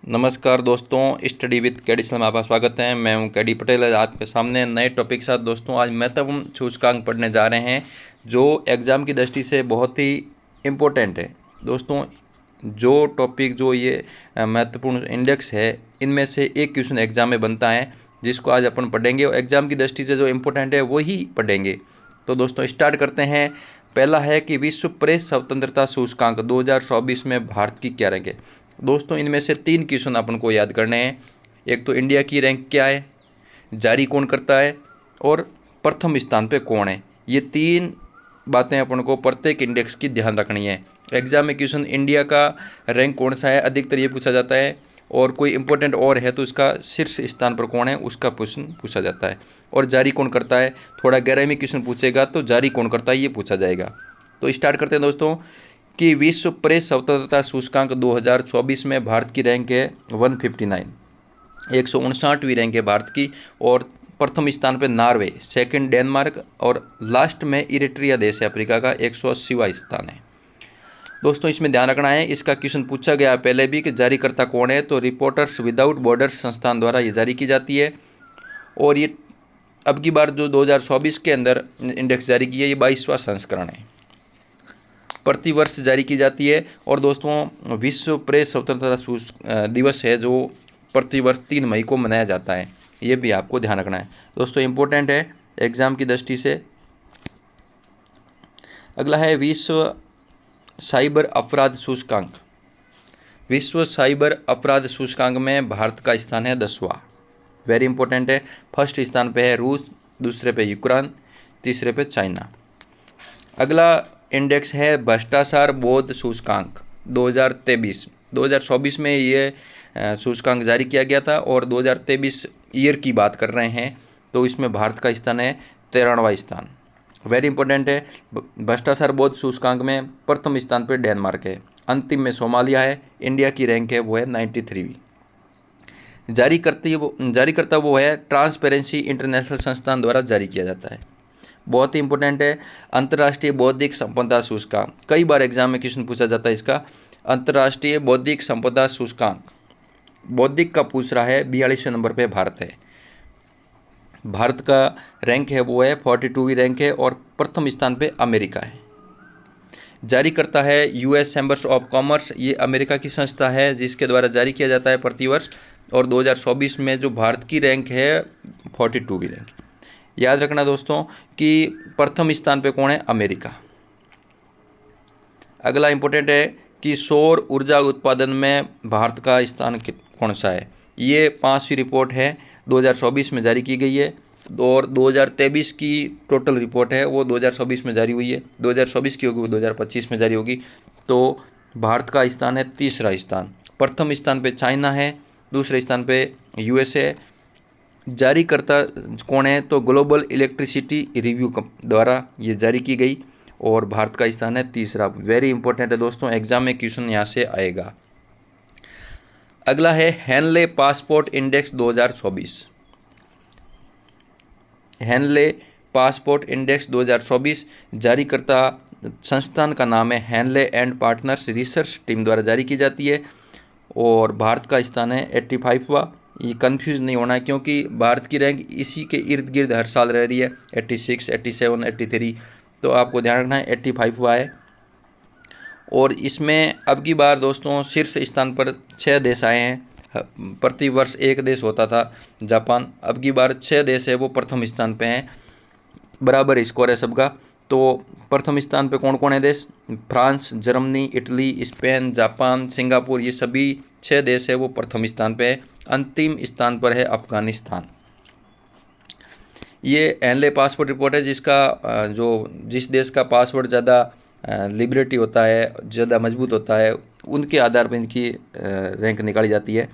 नमस्कार दोस्तों, study with KD में आपका स्वागत है। मैं हूं केडी पटेल। आज आपके सामने नए टॉपिक के साथ दोस्तों आज महत्वपूर्ण सूचकांक पढ़ने जा रहे हैं जो एग्ज़ाम की दृष्टि से बहुत ही इम्पोर्टेंट है। दोस्तों जो टॉपिक जो ये महत्वपूर्ण इंडेक्स है, इनमें से एक क्वेश्चन एग्जाम में बनता है जिसको आज अपन पढ़ेंगे और एग्ज़ाम की दृष्टि से जो इम्पोर्टेंट है वही पढ़ेंगे। तो दोस्तों स्टार्ट करते हैं। पहला है कि विश्व प्रेस स्वतंत्रता सूचकांक 2024 में भारत की क्या रैंक है। दोस्तों इनमें से 3 क्वेश्चन अपन को याद करने हैं। एक तो इंडिया की रैंक क्या है, जारी कौन करता है और प्रथम स्थान पे कौन है। ये 3 बातें अपन को प्रत्येक इंडेक्स की ध्यान रखनी है। एग्जाम में क्वेश्चन इंडिया का रैंक कौन सा है अधिकतर ये पूछा जाता है, और कोई इंपॉर्टेंट और है तो इसका शीर्ष स्थान पर कौन है उसका क्वेश्चन पूछा जाता है। और जारी कौन करता है, थोड़ा गहराई में क्वेश्चन पूछेगा तो जारी कौन करता है ये पूछा जाएगा। तो स्टार्ट करते हैं दोस्तों कि विश्व प्रेस स्वतंत्रता सूचकांक 2024 में भारत की रैंक है 159, 159वीं रैंक है भारत की। और प्रथम स्थान पर नॉर्वे, सेकंड डेनमार्क और लास्ट में इरिट्रिया देश है अफ्रीका का, 180वां स्थान है। दोस्तों इसमें ध्यान रखना है, इसका क्वेश्चन पूछा गया पहले भी कि जारीकर्ता कौन है, तो रिपोर्टर्स विदाउट बॉर्डर्स संस्थान द्वारा ये जारी की जाती है। और ये अब की बार जो 2024 के अंदर इंडेक्स जारी की है ये 22वां संस्करण है, प्रतिवर्ष जारी की जाती है। और दोस्तों विश्व प्रेस स्वतंत्रता दिवस है जो प्रतिवर्ष 3 मई को मनाया जाता है, ये भी आपको ध्यान रखना है। दोस्तों इम्पोर्टेंट है एग्जाम की दृष्टि से। अगला है विश्व साइबर अपराध सूचकांक। विश्व साइबर अपराध सूचकांक में भारत का स्थान है 10वां, वेरी इंपॉर्टेंट है। फर्स्ट स्थान पे है रूस, दूसरे पे यूक्रेन, तीसरे पे चाइना। अगला इंडेक्स है भ्रष्टाचार बोध सूचकांक 2023। 2024 में ये सूचकांक जारी किया गया था और 2023 ईयर की बात कर रहे हैं, तो इसमें भारत का स्थान है 13वां स्थान, वेरी इंपॉर्टेंट है। भ्रष्टाचार बोध सूचकांक में प्रथम स्थान पर डेनमार्क है, अंतिम में सोमालिया है। इंडिया की रैंक है वो है 93वीं। जारीकर्ता वो है ट्रांसपेरेंसी इंटरनेशनल संस्थान द्वारा जारी किया जाता है, बहुत ही इंपॉर्टेंट है। अंतर्राष्ट्रीय बौद्धिक संपदा सूचकांक, कई बार एग्जाम में क्वेश्चन पूछा जाता है इसका। अंतर्राष्ट्रीय बौद्धिक संपदा सूचकांक बौद्धिक का पूछ रहा है, 42वें नंबर पे भारत है। भारत का रैंक है वो है 42वीं रैंक है और प्रथम स्थान पे अमेरिका है। जारी करता है यूएस चैम्बर्स ऑफ कॉमर्स, ये अमेरिका की संस्था है जिसके द्वारा जारी किया जाता है प्रतिवर्ष। और 2024 में जो भारत की रैंक है 42वीं रैंक। याद रखना दोस्तों कि प्रथम स्थान पे कौन है, अमेरिका। अगला इंपॉर्टेंट है कि सौर ऊर्जा उत्पादन में भारत का स्थान कौन सा है। ये 5वीं रिपोर्ट है, 2024 में जारी की गई है। और 2023 की टोटल रिपोर्ट है वो 2024 में जारी हुई है। 2024 की होगी वो 2025 में जारी होगी। तो भारत का स्थान है 3रा स्थान। प्रथम स्थान पे चाइना है, दूसरे स्थान पे यूएसए। जारीकर्ता कौन है, तो ग्लोबल इलेक्ट्रिसिटी रिव्यू द्वारा ये जारी की गई और भारत का स्थान है 3रा, वेरी इंपॉर्टेंट है दोस्तों, एग्जाम में क्वेश्चन यहाँ से आएगा। अगला है Henley passport index 2024। Henley passport index 2024 जारीकर्ता संस्थान का नाम है Henley and partners research team द्वारा जारी की जाती है और भारत का स्थान है 85वां। ये कंफ्यूज नहीं होना है क्योंकि भारत की रैंक इसी के इर्द गिर्द हर साल रह रही है, 86, 87, 83, तो आपको ध्यान रखना है 85वां है। और इसमें अब की बार दोस्तों शीर्ष स्थान पर 6 देश आए हैं। प्रतिवर्ष एक देश होता था जापान, अब की बार 6 देश है वो प्रथम स्थान पे हैं, बराबर स्कोर है सबका। तो प्रथम स्थान पे कौन कौन है देश, France, Germany, Italy, Spain, Japan, Singapore, ये सभी 6 देश है वो प्रथम स्थान पे है। अंतिम स्थान पर है अफगानिस्तान। ये हेनले पासपोर्ट रिपोर्ट है जिसका जिस देश का पासवर्ड ज़्यादा लिबरेटी होता है, ज़्यादा मजबूत होता है, उनके आधार पर इनकी रैंक निकाली जाती है।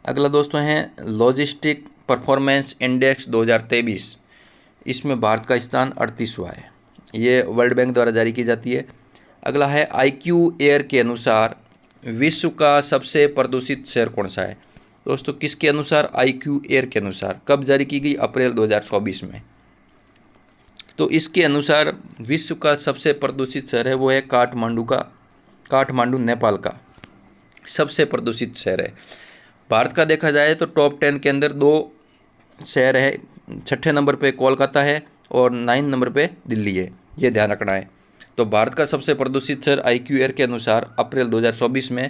अगला दोस्तों है लॉजिस्टिक परफॉर्मेंस इंडेक्स 2023। इसमें भारत का स्थान 38वां है, ये वर्ल्ड बैंक द्वारा जारी की जाती है। अगला है IQ एयर के अनुसार विश्व का सबसे प्रदूषित शहर कौन सा है। दोस्तों किसके अनुसार, IQ एयर के अनुसार, कब जारी की गई, अप्रैल 2024 में। तो इसके अनुसार विश्व का सबसे प्रदूषित शहर है वो है काठमांडू नेपाल का। सबसे प्रदूषित शहर है। भारत का देखा जाए तो टॉप 10 के अंदर 2 शहर है, 6ठे नंबर पे कोलकाता है और 9 नंबर पे दिल्ली है, ये ध्यान रखना है। तो भारत का सबसे प्रदूषित शहर IQAir के अनुसार अप्रैल 2024 में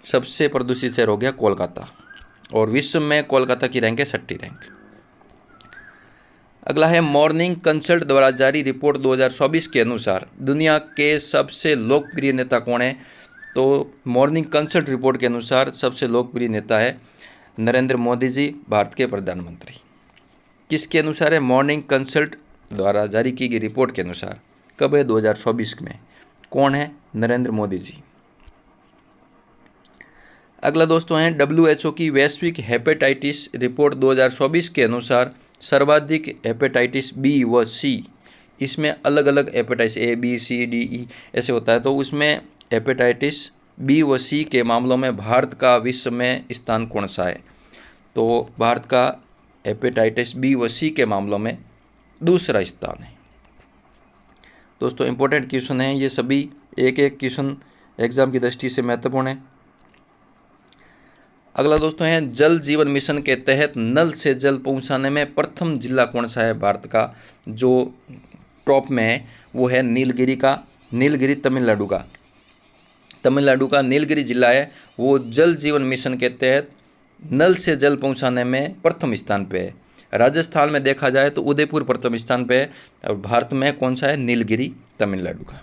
सबसे प्रदूषित शहर हो गया कोलकाता, और विश्व में कोलकाता की रैंक है 6ठी रैंक। अगला है मॉर्निंग कंसल्ट द्वारा जारी रिपोर्ट 2024 के अनुसार दुनिया के सबसे लोकप्रिय नेता कौन है। तो मॉर्निंग कंसल्ट रिपोर्ट के अनुसार सबसे लोकप्रिय नेता है नरेंद्र मोदी जी, भारत के प्रधानमंत्री। किसके अनुसार है? मॉर्निंग कंसल्ट द्वारा जारी की गई रिपोर्ट के अनुसार। कब है? 2024 में। कौन है? नरेंद्र मोदी जी। अगला दोस्तों है WHO की वैश्विक हेपेटाइटिस रिपोर्ट 2024 के अनुसार सर्वाधिक हेपेटाइटिस बी व सी, इसमें अलग अलग hepatitis A B C D E ऐसे होता है, तो उसमें हेपेटाइटिस बी व सी के मामलों में भारत का विश्व में स्थान कौन सा है? तो भारत का हेपेटाइटिस बी व सी के मामलों में दूसरा स्थान है। दोस्तों इंपॉर्टेंट क्वेश्चन है ये सभी, एक एक क्वेश्चन एग्जाम की दृष्टि से महत्वपूर्ण है। अगला दोस्तों है जल जीवन मिशन के तहत नल से जल पहुंचाने में प्रथम जिला कौन सा है भारत का? जो टॉप में है वो है नीलगिरी का, नीलगिरी तमिलनाडु का नीलगिरी जिला है, वो जल जीवन मिशन के तहत नल से जल पहुंचाने में प्रथम स्थान पे है। राजस्थान में देखा जाए तो उदयपुर प्रथम स्थान पे है, और भारत में कौन सा है? नीलगिरी तमिलनाडु का।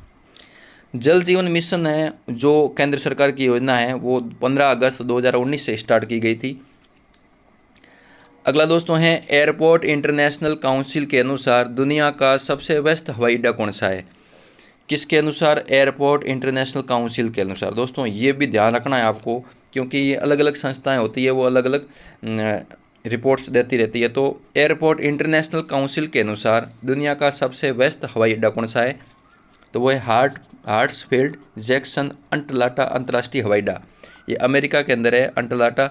जल जीवन मिशन है जो केंद्र सरकार की योजना है, वो 15 अगस्त 2019 से स्टार्ट की गई थी। अगला दोस्तों है एयरपोर्ट इंटरनेशनल काउंसिल के अनुसार दुनिया का सबसे व्यस्त हवाई अड्डा कौन सा है? किसके अनुसार? एयरपोर्ट इंटरनेशनल काउंसिल के अनुसार। दोस्तों ये भी ध्यान रखना है आपको, क्योंकि ये अलग अलग संस्थाएं होती है, वो अलग अलग रिपोर्ट्स देती रहती है। तो एयरपोर्ट इंटरनेशनल काउंसिल के अनुसार दुनिया का सबसे व्यस्त हवाई अड्डा कौन सा है? तो वो है हार्ट्सफील्ड जैक्सन अटलांटा अंतर्राष्ट्रीय हवाई अड्डा। ये अमेरिका के अंदर है, अटलांटा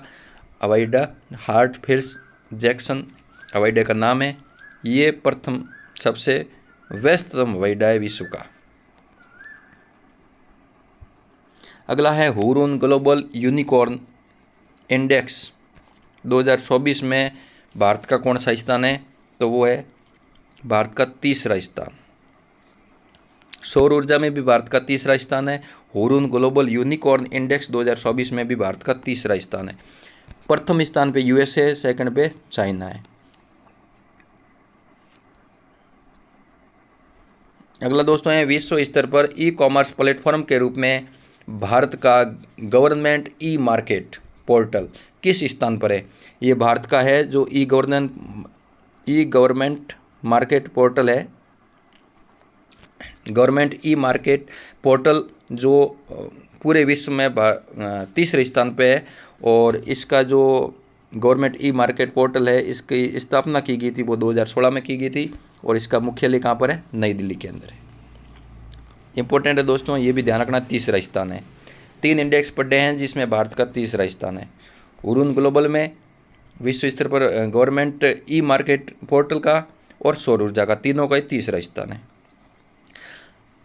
हवाई अड्डा, हार्ट्सफील्ड जैक्सन हवाई अड्डे का नाम है। ये प्रथम सबसे व्यस्ततम हवाई अड्डा है विश्व का। अगला है हुरून ग्लोबल यूनिकॉर्न इंडेक्स 2024 में भारत का कौन सा स्थान है? तो वो है भारत का तीसरा स्थान। सौर ऊर्जा में भी भारत का तीसरा स्थान है। हुरून ग्लोबल यूनिकॉर्न इंडेक्स 2024 में भी भारत का तीसरा स्थान है। प्रथम स्थान पे USA, सेकंड पे चाइना है। अगला दोस्तों है विश्व स्तर पर ई-कॉमर्स प्लेटफॉर्म के रूप में भारत का गवर्नमेंट ई मार्केट पोर्टल किस स्थान पर है? ये भारत का है जो ई गवर्नमेंट मार्केट पोर्टल है, गवर्नमेंट ई मार्केट पोर्टल, जो पूरे विश्व में तीसरे स्थान पे है। और इसका जो गवर्नमेंट ई मार्केट पोर्टल है, इसकी स्थापना की गई थी वो 2016 में की गई थी, और इसका मुख्यालय कहाँ पर है? नई दिल्ली के अंदर है। इंपॉर्टेंट है दोस्तों, ये भी ध्यान रखना, तीसरा स्थान है। 3 इंडेक्स पढ़े हैं जिसमें भारत का तीसरा स्थान है। हुरून ग्लोबल में विश्व स्तर पर गवर्नमेंट ई मार्केट पोर्टल का, और सौर ऊर्जा का, तीनों का तीसरा स्थान है।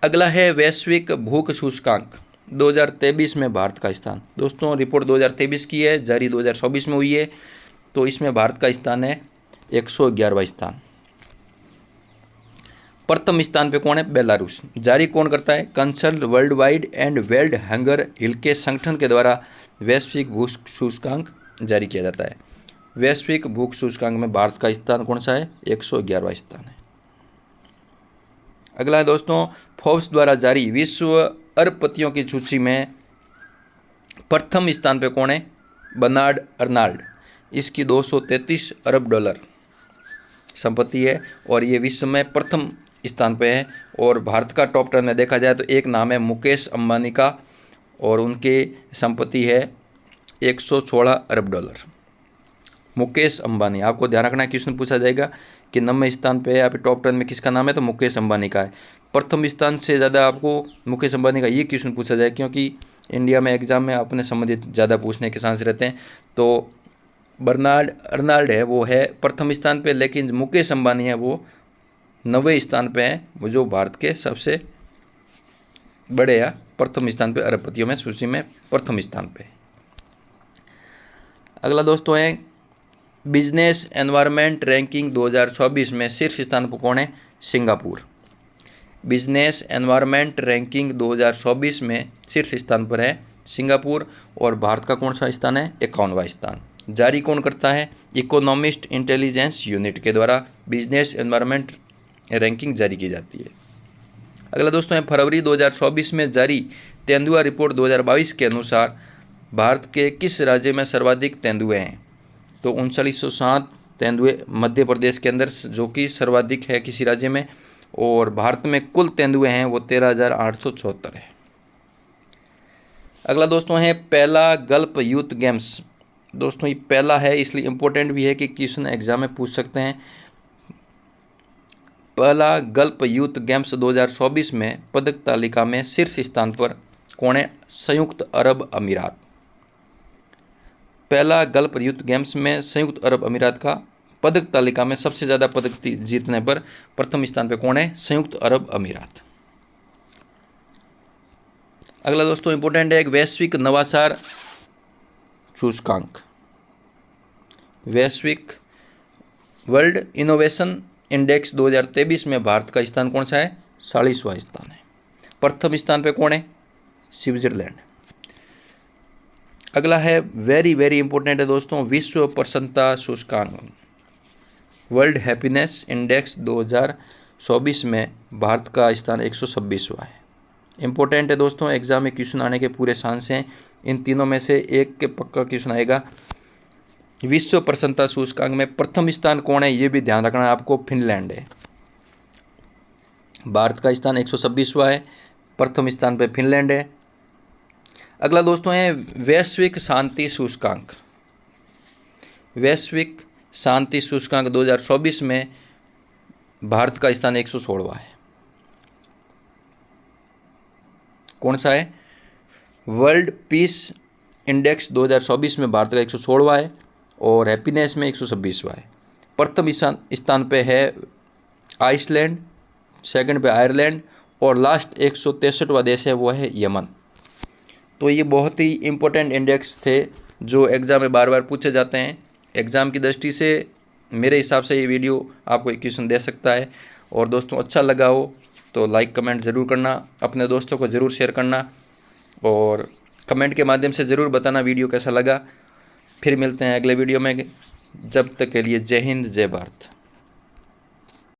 अगला है वैश्विक भूख सूचकांक 2023 में भारत का स्थान। दोस्तों रिपोर्ट 2023 की है, जारी 2024 में हुई है, तो इसमें भारत का स्थान है 111वां स्थान। प्रथम स्थान पे कौन है? बेलारूस। जारी कौन करता है? Consult world wide and world hunger hill के संगठन के द्वारा वैश्विक भूख सूचकांक जारी किया जाता है। वैश्विक भूख सूचकांक में भारत का स्थान कौन सा है? 111वां स्थान है। अगला है दोस्तों फोर्ब्स द्वारा जारी विश्व अरबपतियों की सूची में प्रथम स्थान पे कौन है? Bernard Arnault. इसकी $233 अरब संपत्ति है, और ये विश्व में प्रथम स्थान पे है। और भारत का टॉप 10 में देखा जाए तो एक नाम है मुकेश अंबानी का, और उनकी संपत्ति है $116 अरब। मुकेश अंबानी, आपको ध्यान रखना, क्वेश्चन पूछा जाएगा कि 9वें स्थान पे है, यहाँ पे टॉप 10 में किसका नाम है? तो मुकेश अंबानी का है। प्रथम स्थान से ज़्यादा आपको मुकेश अंबानी का ये क्वेश्चन पूछा जाए, क्योंकि इंडिया में एग्जाम में अपने संबंधित ज़्यादा पूछने के चांस रहते हैं। तो बर्नार्ड अर्नाल्ड है वो है प्रथम स्थान पे, लेकिन मुकेश अंबानी है वो 9वें स्थान पे है, वो जो भारत के सबसे बड़े या प्रथम स्थान पे अरबपतियों में सूची में प्रथम स्थान पे। अगला दोस्तों है बिजनेस एनवायरनमेंट रैंकिंग 2024 में शीर्ष स्थान पर कौन है? सिंगापुर। बिजनेस एनवायरनमेंट रैंकिंग 2024 में शीर्ष स्थान पर है सिंगापुर। और भारत का कौन सा स्थान है? 51वां स्थान। जारी कौन करता है? इकोनॉमिस्ट इंटेलिजेंस यूनिट के द्वारा बिजनेस एनवायरनमेंट रैंकिंग जारी की जाती है। अगला दोस्तों है फरवरी 2024 में जारी तेंदुआ रिपोर्ट 2022 के अनुसार भारत के किस राज्य में सर्वाधिक तेंदुए हैं? तो 3907 तेंदुए मध्य प्रदेश के अंदर जो कि सर्वाधिक है किसी राज्य में। और भारत में कुल तेंदुए हैं वो 13,874 है। अगला दोस्तों है पहला गल्फ यूथ गेम्स। दोस्तों ये पहला है इसलिए इम्पोर्टेंट भी है कि क्वेश्चन एग्जाम में पूछ सकते हैं। पहला गल्फ यूथ गेम्स 2024 में पदक तालिका में शीर्ष स्थान पर कौन है? संयुक्त अरब अमीरात। पहला गल्फ यूथ गेम्स में संयुक्त अरब अमीरात का पदक तालिका में सबसे ज़्यादा पदक जीतने पर प्रथम स्थान पर कौन है? संयुक्त अरब अमीरात। अगला दोस्तों इंपॉर्टेंट है एक वैश्विक नवाचार सूचकांक। वैश्विक वर्ल्ड इनोवेशन इंडेक्स 2023 में भारत का स्थान कौन सा है? 40वां स्थान है। प्रथम स्थान पे कौन है? स्विट्जरलैंड। अगला है वेरी वेरी इंपॉर्टेंट है दोस्तों विश्व प्रसन्नता सूचकांक। वर्ल्ड हैप्पीनेस इंडेक्स 2024 में भारत का स्थान 126वां है। इंपॉर्टेंट है दोस्तों, एग्जाम में क्वेश्चन आने के पूरे चांस हैं। इन तीनों में से एक के पक्का क्वेश्चन आएगा। विश्व प्रसन्नता सूचकांक में प्रथम स्थान कौन है ये भी ध्यान रखना है आपको, फिनलैंड है। भारत का स्थान 126वां है, प्रथम स्थान पर फिनलैंड है। अगला दोस्तों है वैश्विक शांति सूचकांक। वैश्विक शांति सूचकांक 2024 में भारत का स्थान 116वां है। कौन सा है? वर्ल्ड पीस इंडेक्स 2024 में भारत का 116वां है और हैप्पीनेस में 126वां है। प्रथम स्थान पे है आइसलैंड, सेकंड पे आयरलैंड और लास्ट 163वां देश है वो है यमन। तो ये बहुत ही इम्पोर्टेंट इंडेक्स थे जो एग्ज़ाम में बार बार पूछे जाते हैं। एग्ज़ाम की दृष्टि से मेरे हिसाब से ये वीडियो आपको एक क्वेश्चन दे सकता है। और दोस्तों अच्छा लगा हो तो लाइक कमेंट ज़रूर करना, अपने दोस्तों को ज़रूर शेयर करना और कमेंट के माध्यम से ज़रूर बताना वीडियो कैसा लगा। फिर मिलते हैं अगले वीडियो में। जब तक के लिए जय हिंद जय भारत।